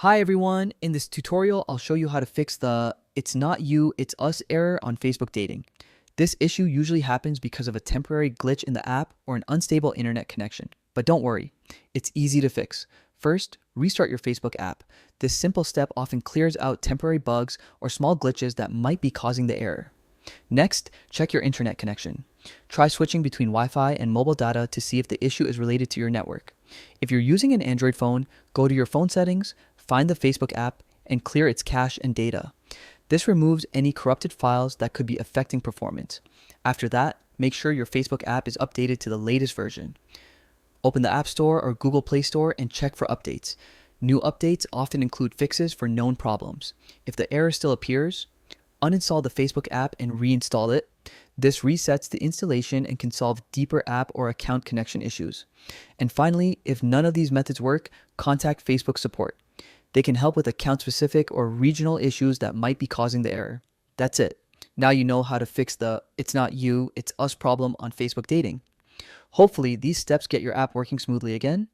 Hi everyone, in this tutorial I'll show you how to fix the "it's not you, it's us" error on Facebook Dating. This issue usually happens because of a temporary glitch in the app or an unstable internet connection. But don't worry, it's easy to fix. First, restart your Facebook app. This simple step often clears out temporary bugs or small glitches that might be causing the error. Next, check your internet connection. Try switching between Wi-Fi and mobile data to see if the issue is related to your network. If you're using an Android phone, go to your phone settings, find the Facebook app, and clear its cache and data. This removes any corrupted files that could be affecting performance. After that, make sure your Facebook app is updated to the latest version. Open the App Store or Google Play Store and check for updates. New updates often include fixes for known problems. If the error still appears, uninstall the Facebook app and reinstall it. This resets the installation and can solve deeper app or account connection issues. And finally, if none of these methods work, contact Facebook support. They can help with account-specific or regional issues that might be causing the error. That's it. Now you know how to fix the "it's not you, it's us" problem on Facebook Dating. Hopefully, these steps get your app working smoothly again.